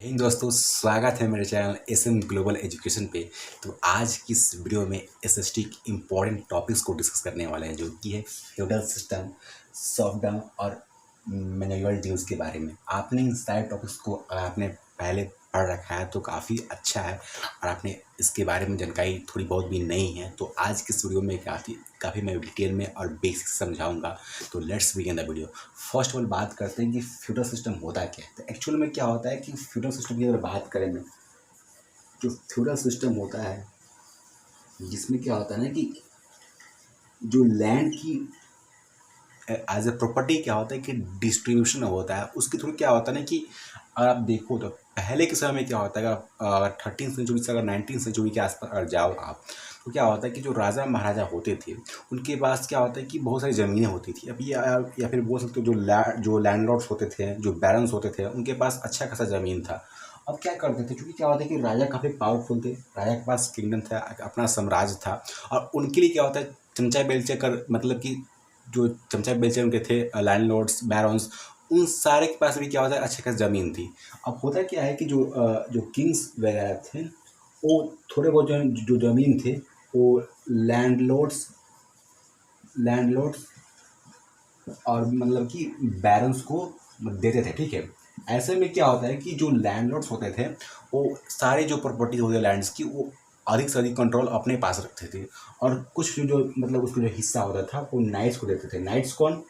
हिंद दोस्तों, स्वागत है मेरे चैनल एसएम ग्लोबल एजुकेशन पे। तो आज की इस वीडियो में एसएसटी के इम्पॉर्टेंट टॉपिक्स को डिस्कस करने वाले हैं, जो कि है फ्यूडल सिस्टम, सर्फडम और मैनुअल ड्यूज के बारे में। आपने इन सारे टॉपिक्स को आपने पहले पढ़ रखा है तो काफ़ी अच्छा है, और आपने इसके बारे में जानकारी थोड़ी बहुत भी नहीं है। तो आज की इस वीडियो में काफ़ी मैं डिटेल में और बेसिक समझाऊंगा। तो let's begin the video. First of all बात करते हैं कि फ्यूडल सिस्टम होता क्या है। तो एक्चुअल में क्या होता है कि फ्यूडल सिस्टम की अगर बात करें में, जो फ्यूडल सिस्टम होता है जिसमें क्या होता है ना कि जो लैंड की एज ए प्रॉपर्टी क्या होता है कि डिस्ट्रीब्यूशन होता है। उसके थ्रू क्या होता है ना कि अगर आप देखो तो पहले के समय में क्या होता है, अगर 13वीं सेंचुरी से अगर 19वीं सेंचुरी के आसपास अगर जाओ आप, तो क्या होता है कि जो राजा महाराजा होते थे उनके पास क्या होता है कि बहुत सारी ज़मीनें होती थी। अब या फिर बोल सकते हो जो लैंडलॉर्ड्स होते थे, जो बैरन्स होते थे, उनके पास अच्छा खासा ज़मीन था। अब क्या करते थे, क्योंकि क्या होता है कि राजा काफ़ी पावरफुल थे, राजा के पास किंगडम था, अपना साम्राज्य था, और उनके लिए क्या होता है चमचा बेलचे कर मतलब कि जो चमचा बेलचे उनके थे लैंडलॉर्ड्स बैरन्स, उन सारे के पास भी क्या होता है अच्छे खासी ज़मीन थी। अब होता क्या है कि जो किंग्स वगैरह थे वो थोड़े बहुत जो ज़मीन थे वो लैंडलॉर्ड्स लैंडलॉर्ड्स और मतलब कि बैरन्स को देते थे। ठीक है, ऐसे में क्या होता है कि जो लैंडलॉर्ड्स होते थे वो सारे जो प्रॉपर्टी होते लैंड्स की वो अधिक से अधिक कंट्रोल अपने पास रखते थे, और कुछ जो मतलब उसका जो हिस्सा होता था वो नाइट्स को देते थे। नाइट्स कौन?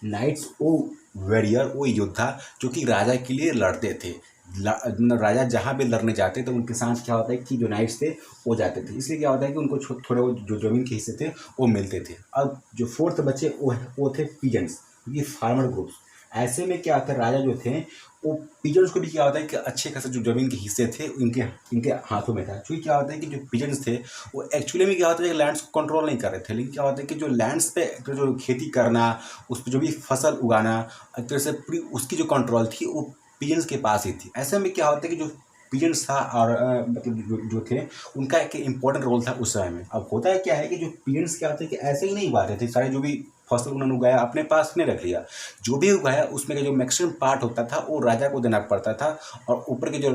नाइट्स वो वॉरियर, वो योद्धा जो कि राजा के लिए लड़ते थे। मतलब राजा जहाँ भी लड़ने जाते तो उनके साथ क्या होता है कि जो नाइट्स थे वो जाते थे। इसलिए क्या होता है कि उनको थोड़े वो जो जमीन के हिस्से थे वो मिलते थे। अब जो फोर्थ बचे वो थे पीजेंट्स, ये फार्मर ग्रुप्स। ऐसे में क्या होता है, राजा जो थे वो पीजेंट्स को भी क्या होता है कि अच्छे खासे जो जमीन के हिस्से थे इनके इनके हाथों में था। क्योंकि क्या होता है कि जो पीजेंट्स थे वो एक्चुअली में क्या होता है लैंड्स को कंट्रोल नहीं कर रहे थे, लेकिन क्या होता है कि जो लैंड्स पे जो खेती करना, उस पर जो भी फसल उगाना, एक तरह से पूरी उसकी जो कंट्रोल थी वो पीजेंट्स के पास ही थी। ऐसे में क्या होता है कि जो पीजेंट्स था और मतलब जो थे उनका एक इम्पोर्टेंट रोल था उस समय में। अब होता है क्या है कि जो पीजेंट्स क्या होता है कि ऐसे ही नहीं उगाते थे, सारे जो भी फसल उन्होंने उगाया अपने पास नहीं रख लिया। जो भी उगाया उसमें का जो मैक्सिमम पार्ट होता था वो राजा को देना पड़ता था, और ऊपर के जो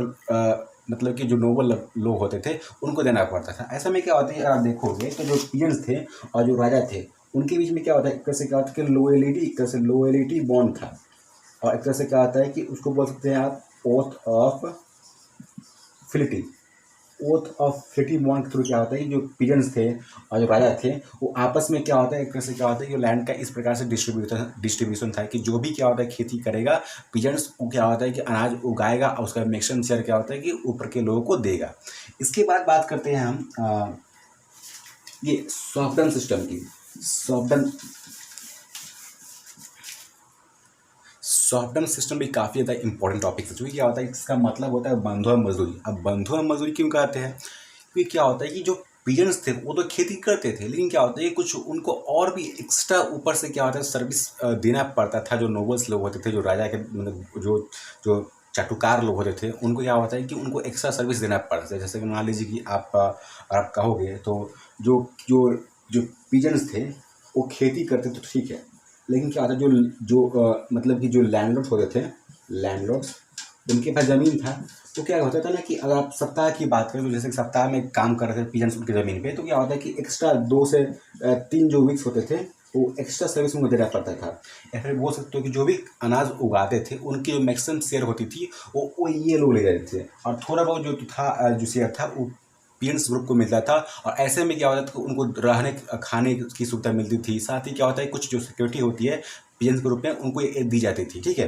मतलब कि जो नोबल लोग होते थे उनको देना पड़ता था। ऐसा में क्या होता है, आप देखोगे तो जो पीजेंट्स थे और जो राजा थे उनके बीच में क्या होता है, एक तरह से क्या होता है कि लॉयल्टी, एक तरह से लॉयल्टी बॉन्ड था। और एक तरह से क्या होता है कि उसको बोल सकते हैं आप oath of fidelity. Oath of fidelity bond के थ्रू क्या होता है कि जो पीजेंट्स थे और जो राजा थे वो आपस में क्या होता है, एक तरह से क्या होता है कि लैंड का इस प्रकार से डिस्ट्रीब्यूशन था कि जो भी क्या होता है खेती करेगा, पीजेंट्स को क्या होता है कि अनाज उगाएगा और उसका मैक्सिमम शेयर क्या होता है कि ऊपर के लोगों को देगा। इसके बाद बात करते हैं हम ये सॉफ्टन सिस्टम की। सॉफ्टन सॉफ्टवेयर सिस्टम भी काफ़ी ज़्यादा इंपॉर्टेंट टॉपिक है। क्योंकि क्या होता है इसका मतलब होता है बंधुआ मजदूरी। अब बंधुआ मजदूरी क्यों कहते हैं? क्योंकि क्या होता है कि जो पीजेंट्स थे वो तो खेती करते थे, लेकिन क्या होता है कि कुछ उनको और भी एक्स्ट्रा ऊपर से क्या होता है सर्विस देना पड़ता था। जो नोबल्स लोग होते थे, जो राजा के मतलब जो जो चाटुकार लोग होते थे, उनको क्या होता है कि उनको एक्स्ट्रा सर्विस देना पड़ता है। जैसे कि मान लीजिए कि आप कहोगे तो जो जो जो पीजेंट्स थे वो खेती करते थे, ठीक है, लेकिन क्या होता है जो जो मतलब कि जो लैंडलॉर्ड्स होते थे, लैंडलॉर्ड्स उनके पास ज़मीन था। तो क्या होता था ना कि अगर आप सप्ताह की बात करें तो जैसे कि सप्ताह में काम कर रहे थे पीजेंट्स उनकी ज़मीन पे, तो क्या होता है कि एक्स्ट्रा 2 से 3 जो वीक्स होते थे वो एक्स्ट्रा सर्विस उनको देना पड़ता था। या फिर बोल सकते हो कि जो भी अनाज उगाते थे उनकी जो मैक्सिमम शेयर होती थी वो ये लोग ले जाते थे, और थोड़ा बहुत जो था जो शेयर था वो पीएंस ग्रुप को मिलता था। और ऐसे में क्या होता था कि उनको रहने खाने की सुविधा मिलती थी। साथ ही क्या होता है कुछ जो सिक्योरिटी होती है पीएंस ग्रुप में उनको ये दी जाती थी। ठीक है,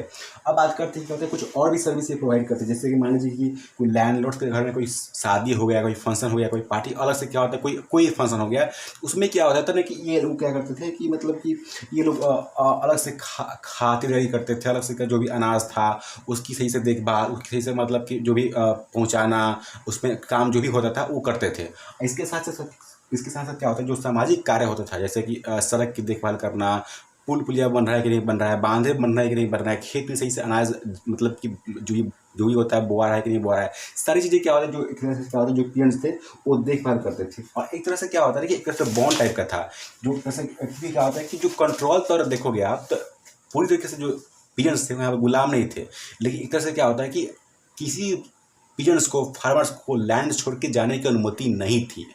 अब बात करते हैं क्या होता है कुछ और भी सर्विस ये प्रोवाइड करते हैं। जैसे कि मान लीजिए कि कोई लैंडलॉर्ड के घर में कोई शादी हो गया, कोई फंक्शन हो गया, कोई पार्टी अलग से क्या होता है, कोई कोई फंक्शन हो गया, उसमें क्या होता था ना कि ये लोग क्या करते थे कि मतलब कि ये लोग अलग से खातिरदारी करते थे। अलग से जो भी अनाज था उसकी सही से देखभाल, उसकी सही से मतलब कि जो भी पहुँचाना, उसमें काम जो भी होता था वो करते थे। इसके साथ साथ क्या होता है जो सामाजिक कार्य होता था, जैसे कि सड़क की देखभाल करना, पुल पुलिया बन रहा है कि नहीं बन रहा है, बांधे बन रहा है कि नहीं बन रहा है, खेत में सही से अनाज मतलब कि जो भी होता है बोआ रहा है कि नहीं बोआ रहा है, सारी चीज़ें क्या होता है जो एक तरह से क्या होता है जो पीएंट्स थे वो देखभाल करते थे। और एक तरह से क्या होता है कि एक तरह से बॉन्ड टाइप का था, जो जैसे क्या होता है कि जो कंट्रोल तौर देखोगे आप तो पूरी तरीके से जो पिजन्स थे वो यहाँ पे गुलाम नहीं थे। लेकिन एक तरह से क्या होता है कि किसी पिजन्स को, फार्मर्स को लैंड छोड़ के जाने की अनुमति नहीं थी।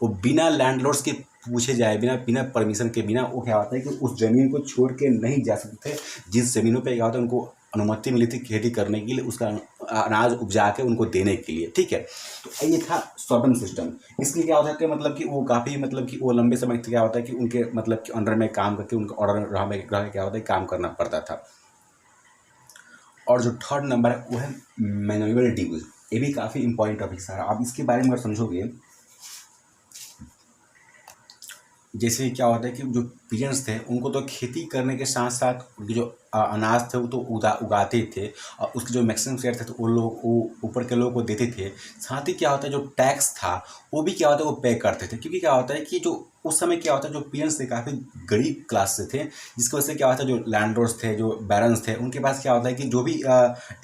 वो बिना लैंडलॉर्ड्स के पूछे जाए, बिना बिना परमिशन के, बिना वो क्या होता है कि उस ज़मीन को छोड़ के नहीं जा सकते थे जिस ज़मीनों पे क्या होता है उनको अनुमति मिली थी खेती करने के लिए, उसका अनाज उपजा के उनको देने के लिए। ठीक है, तो ये था सॉर्डम सिस्टम। इसलिए क्या होता है कि मतलब कि वो काफ़ी मतलब कि वो लंबे समय तक क्या होता है कि उनके मतलब कि अंडर में काम करके उनके ऑर्डर रह में क्या होता है काम करना पड़ता था। और जो थर्ड नंबर है वो है मैनुअल ड्यूज। ये भी काफ़ी इंपॉर्टेंट टॉपिक है। आप इसके बारे में अगर समझोगे, जैसे क्या होता है कि जो पिजन्स थे उनको तो खेती करने के साथ साथ उनके जो अनाज थे वो तो उगाते थे, और उसके जो मैक्सिमम शेयर थे तो वो लोग वो ऊपर के लोगों को देते थे। साथ ही क्या होता है जो टैक्स था वो भी क्या होता है वो पे करते थे, क्योंकि क्या होता है कि जो उस समय क्या होता है जो पिजन्स थे काफ़ी गरीब क्लास से थे, जिसकी वजह से क्या होता है जो लैंडलॉर्ड्स थे, जो बैरन्स थे, उनके पास क्या होता है कि जो भी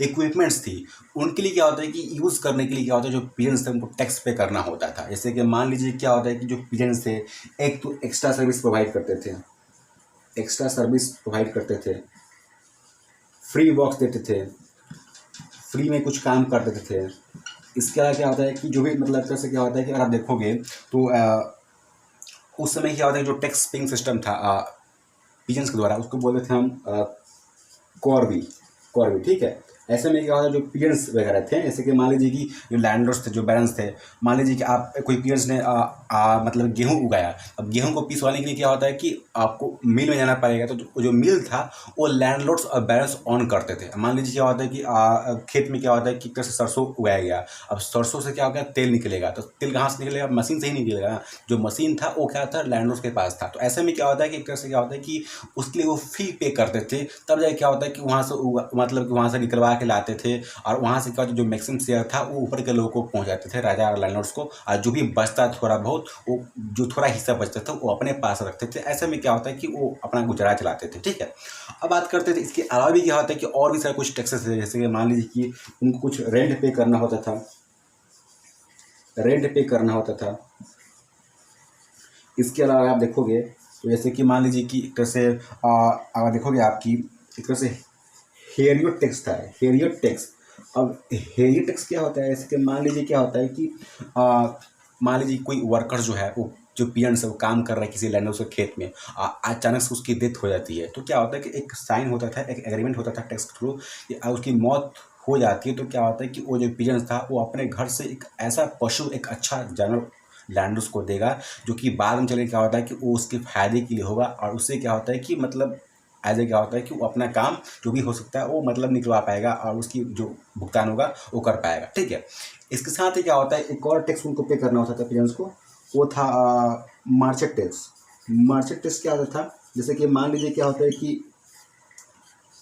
इक्विपमेंट्स थी उनके लिए क्या होता है कि यूज़ करने के लिए क्या होता है जो पिजन्स थे उनको टैक्स पे करना होता था। जैसे कि मान लीजिए क्या होता है कि जो पिजन्स थे एक तो एक्स्ट्रा सर्विस प्रोवाइड करते थे, फ्री वॉक्स देते थे, फ्री में कुछ काम कर देते थे। इसके अलावा क्या होता है कि जो भी मतलब तरह से क्या होता है कि अगर आप देखोगे तो उस समय क्या होता है जो टैक्स पेइंग सिस्टम था पिजन्स के द्वारा, उसको बोलते थे हम कॉर्बी। ठीक है, ऐसे में क्या होता है जो पिजन्स वगैरह थे, जैसे कि मान लीजिए कि जो लैंडलॉर्ड्स थे, जो बैरन्स थे, मान लीजिए कि आप कोई पिजन्स ने मतलब गेहूं उगाया। अब गेहूं को पिसवाने के लिए क्या होता है कि आपको मिल में जाना पड़ेगा, तो जो मिल था वो लैंडलॉर्ड्स और बैरन्स ऑन करते थे। मान लीजिए क्या होता है कि खेत में क्या होता है कि कैसे सरसों उगाया गया, अब सरसों से क्या होगा तेल निकलेगा, तो तेल कहाँ से निकलेगा, मशीन से ही निकलेगा ना। जो मशीन था वो क्या था लैंडलॉर्ड्स के पास था। तो ऐसे में क्या होता है कि एक तरह से क्या होता है कि उसके लिए वो फी पे करते थे, तब जाके क्या होता है कि वहाँ से मतलब कि वहाँ से निकलवा के लाते थे, और वहाँ से क्या जो मैक्सिमम शेयर था वो ऊपर के लोगों को पहुँचाते थे, राजा और लैंडलॉर्ड्स को, और जो भी बचता थोड़ा बहुत वो जो थोड़ा हिस्सा बचता था वो अपने पास रखते थे। ऐसे में क्या होता है कि वो अपना गुजारा चलाते थे। ठीक है, अब बात करते थे इसके अलावा भी क्या होता है कि और भी सारे कुछ टैक्सेस थे, जैसे कि मान लीजिए कि उनको कुछ रेंट पे करना होता था, इसके अलावा आप देखोगे तो जैसे कि मान लीजिए कि एक तरह से अगर देखोगे आपकी एक तरह से हेरियट टैक्स था, हेरियट टैक्स। अब हेरियट टैक्स क्या होता है, जैसे कि मान लीजिए क्या होता है कि मान लीजिए कोई वर्कर जो है वो जो पियन से वो काम कर रहा है किसी लैंड के खेत में, अचानक से उसकी डेथ हो जाती है, तो क्या होता है कि एक साइन होता था, एक एग्रीमेंट होता था टैक्स के थ्रू कि उसकी मौत हो जाती है, तो क्या होता है कि वो जो पिजन था वो अपने घर से एक ऐसा पशु, एक अच्छा जानवर लैंडर्स को देगा, जो कि बाद में चले क्या होता है कि वो उसके फायदे के लिए होगा, और उससे क्या होता है कि मतलब एज ए क्या होता है कि वो अपना काम जो भी हो सकता है वो मतलब निकलवा पाएगा, और उसकी जो भुगतान होगा वो कर पाएगा। ठीक है, इसके साथ ही क्या होता है एक और टैक्स उनको पे करना होता था पिजन्स को, वो था मार्केट टैक्स। मार्केट टैक्स क्या होता था, जैसे कि मान लीजिए क्या होता है कि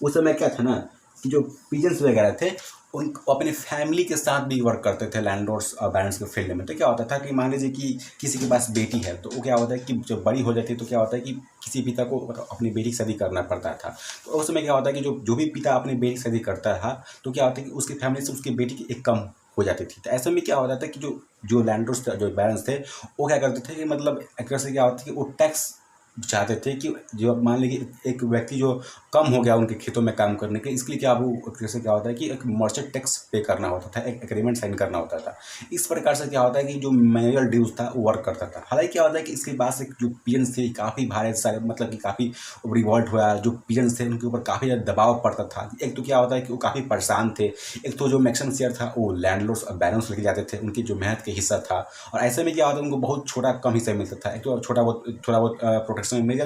उस समय क्या था ना कि जो पिजन्स वगैरह थे उन अपने फैमिली के साथ भी वर्क करते थे लैंडलॉर्ड्स और बैरन्स के फील्ड में। तो क्या होता था कि मान लीजिए कि किसी के पास बेटी है, तो वो क्या होता है कि जब बड़ी हो जाती है तो क्या होता है कि किसी पिता को अपनी बेटी की शादी करना पड़ता था। तो उस समय क्या होता है कि जो भी पिता अपनी बेटी की शादी करता था, तो क्या होता है कि उसकी फैमिली से उसकी बेटी की एक कम हो जाती थी। तो ऐसे में क्या होता था कि जो लैंडलॉर्ड्स जो बैरन्स थे वो क्या करते थे कि मतलब एक तरह से क्या होता है कि वो टैक्स चाहते थे कि जो मान लीजिए एक व्यक्ति जो कम हो गया उनके खेतों में काम करने के, इसके लिए क्या वो जैसे क्या होता है कि एक मर्चेंट टैक्स पे करना होता था, एक एग्रीमेंट साइन करना होता था। इस प्रकार से क्या होता है कि जो मैनुअल ड्यूज था वो वर्क करता था। हालांकि क्या होता है कि इसके बाद से जो पिजन्स थे काफ़ी भारे सारे मतलब कि काफ़ी रिवॉल्ट हुआ, जो पिजन्स थे उनके ऊपर काफ़ी ज़्यादा दबाव पड़ता था। एक तो क्या होता है कि वो काफ़ी परेशान थे, एक तो जो मैक्सिमम शेयर था वो लैंडलॉर्ड्स और बैरन्स लेके जाते थे, उनकी जो मेहनत का हिस्सा था, और ऐसे में क्या होता है उनको बहुत छोटा कम हिस्सा मिलता था। एक तो थोड़ा बहुत प्रोटेक्शन मिल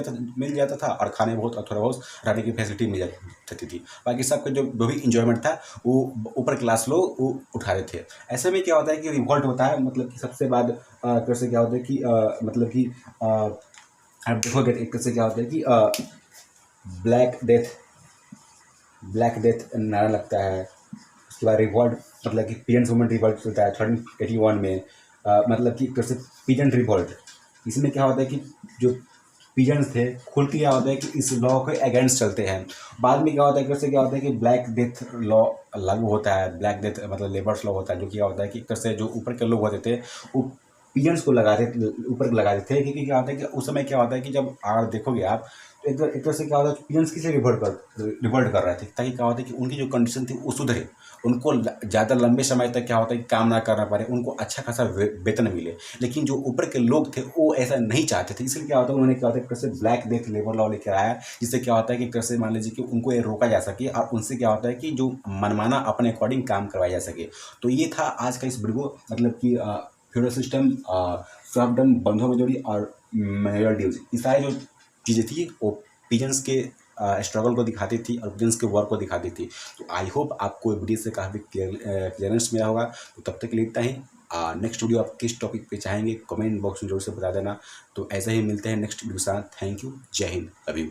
जाता था, और खाने बहुत और थोड़ा बहुत रहने की फैसिलिटी मिल जाती थी। बाकी सबका जो भी इंजॉयमेंट था वो ऊपर क्लास लोग वो उठाते थे। ऐसे में क्या होता है कि रिवॉल्ट होता है, मतलब कि सबसे बाद कैसे क्या होता है कि मतलब कि आप देखोगे एक तरह से क्या होता है कि ब्लैक डेथ नारा लगता है। उसके बाद रिवॉल्ट मतलब कि पिजन वुमेन रिवॉल्ट होता है 1381 में, मतलब कि एक तरह से पिजन रिवॉल्ट। इसमें क्या होता है कि जो पिजन्स थे खुल के क्या होता है कि इस लॉ के अगेंस्ट चलते हैं। बाद में क्या होता है कि उससे क्या होता है कि ब्लैक डेथ लॉ लागू होता है। ब्लैक डेथ मतलब लेबर्स लॉ होता है, जो क्या होता है कि एक तरह से जो ऊपर के लोग होते थे वो पिजन्स को ऊपर लगा देते थे, क्योंकि क्या होता है कि उस समय क्या होता है कि जब देखोगे आप एक तरह से क्या होता है, पिजन्स किसे रिवोल्ट कर रहे थे, ताकि क्या होता है कि उनकी जो कंडीशन थी वो सुधरे, उनको ज़्यादा लंबे समय तक क्या होता है कि काम ना करना पड़े, उनको अच्छा खासा वेतन मिले। लेकिन जो ऊपर के लोग थे वो ऐसा नहीं चाहते थे, इसलिए क्या होता है उन्होंने क्या होता है एक तरह से ब्लैक डेथ लेबर लॉ लेकर आया, जिससे क्या होता है कि एक तरह से मान लीजिए कि उनको ये रोका जा सके और उनसे क्या होता है कि जो मनमाना अपने अकॉर्डिंग काम करवाया जा सके। तो ये था आज का इस वीडियो, मतलब कि फ्यूडल सिस्टम, सर्वडम, बंधुआ मजदूरी और मैनुअल ड्यूज, ये सारी जो चीज़ें थी वो पिजन्स के स्ट्रगल को दिखाती थी और पिजन्स के वर्क को दिखाती थी। तो आई होप आपको वीडियो से काफ़ी क्लियरेंस मिला होगा। तो तब तक के लिए इतना ही। नेक्स्ट वीडियो आप किस टॉपिक पे चाहेंगे कमेंट बॉक्स में जरूर से बता देना। तो ऐसे ही मिलते हैं नेक्स्ट वीडियो के साथ। थैंक यू, जय हिंद, लव यू।